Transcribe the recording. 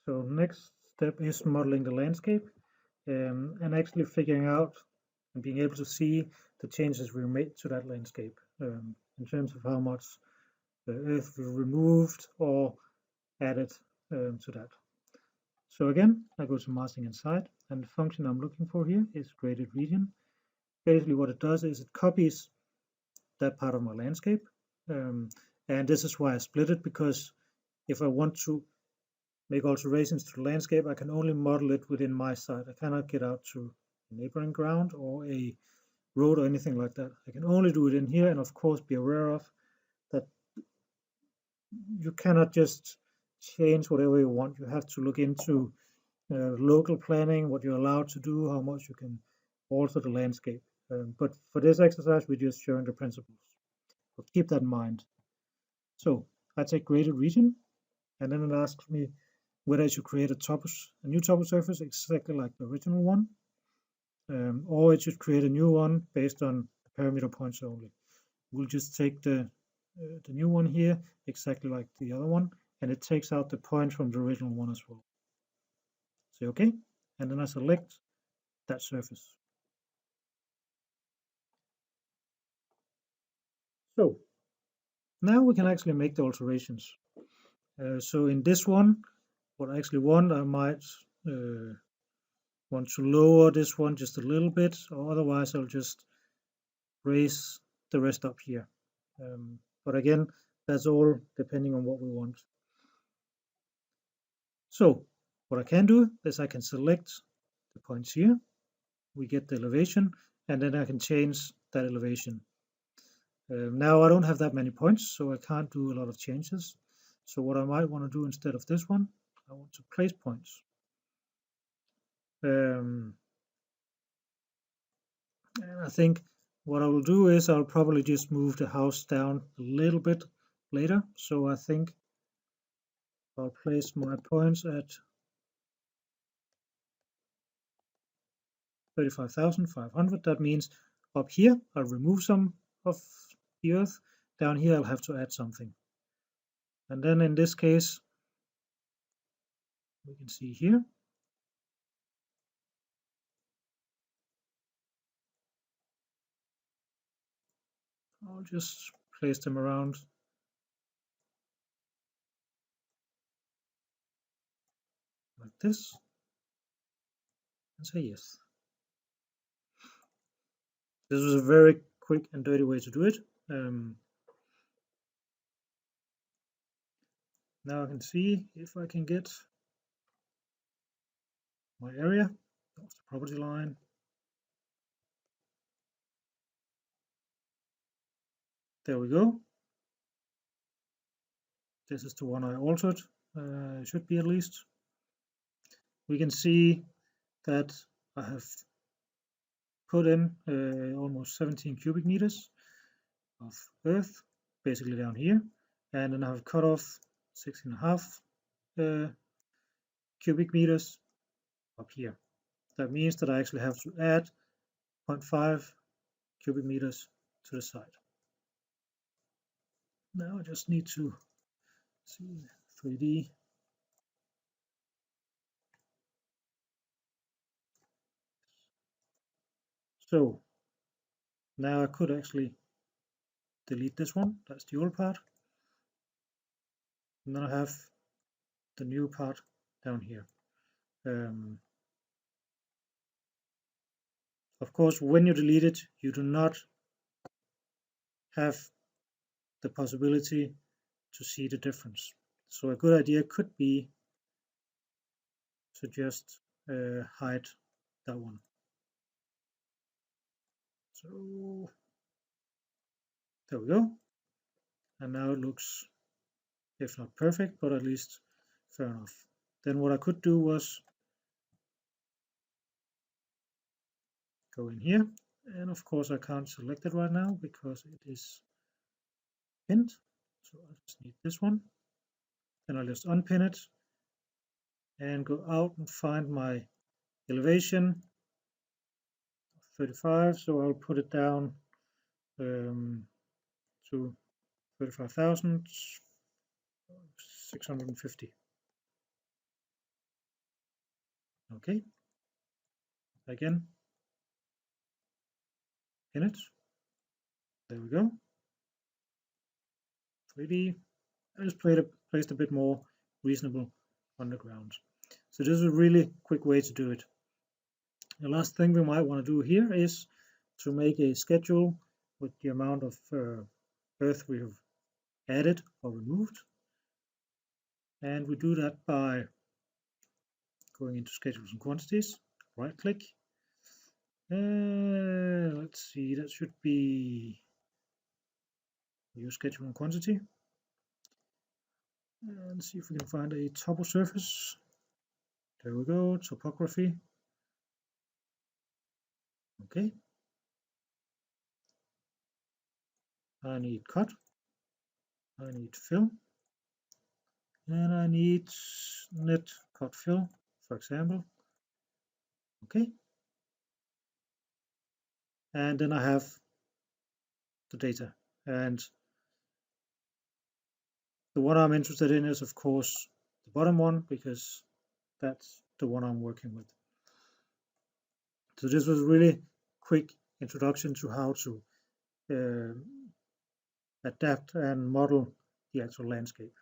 So next step is modeling the landscape and actually figuring out and being able to see the changes we made to that landscape in terms of how much earth we removed or added to that. So again, I go to Masking Inside, and the function I'm looking for here is graded region. Basically what it does is it copies that part of my landscape. And this is why I split it, because if I want to make alterations to the landscape, I can only model it within my site. I cannot get out to a neighboring ground or a road or anything like that. I can only do it in here, and of course be aware of that you cannot just change whatever you want. You have to look into local planning, what you're allowed to do, how much you can alter the landscape. But for this exercise, we're just showing the principles. So keep that in mind. So I take graded region, and then it asks me whether I should create a new topo surface exactly like the original one, or it should create a new one based on parameter points only. We'll just take the new one here exactly like the other one, and it takes out the points from the original one as well. Say OK, and then I select that surface. So now we can actually make the alterations. So in this one, what I actually want, I might want to lower this one just a little bit, or otherwise I'll just raise the rest up here. But again, that's all depending on what we want. So what I can do is I can select the points here. We get the elevation, and then I can change that elevation. Now I don't have that many points, so I can't do a lot of changes. So what I might want to do instead of this one, I want to place points. And I think what I will do is I'll probably just move the house down a little bit later. So I think I'll place my points at 35,500. That means up here I'll remove some of the earth. Down here I'll have to add something. And then in this case, we can see here, I'll just place them around like this and say yes. This was a very quick and dirty way to do it. Now I can see if I can get my area. That's the property line. There we go. This is the one I altered. It should be at least. We can see that I have put in almost 17 cubic meters of earth, basically down here, and then I have cut off 6.5 cubic meters up here. That means that I actually have to add 0.5 cubic meters to the side. Now I just need to see 3D. So now I could actually delete this one. That's the old part. And then I have the new part down here. Of course, when you delete it, you do not have the possibility to see the difference. So a good idea could be to just hide that one. So there we go. And now it looks, if not perfect, but at least fair enough. Then what I could do was go in here, and of course I can't select it right now because it is pinned. So I just need this one. Then I'll just unpin it and go out and find my elevation 35. So I'll put it down to 35,650. Okay, again, image, there we go, 3D, I just placed a bit more reasonable on the ground. So this is a really quick way to do it. The last thing we might want to do here is to make a schedule with the amount of earth we have added or removed. And we do that by going into schedules and quantities, right click. Let's see, that should be use schedule and quantity. And see if we can find a topo surface. There we go, topography. Okay. I need cut. I need fill. And I need net cut fill, for example. Okay. And then I have the data. And the one I'm interested in is, of course, the bottom one, because that's the one I'm working with. So this was a really quick introduction to how to adapt and model the actual landscape.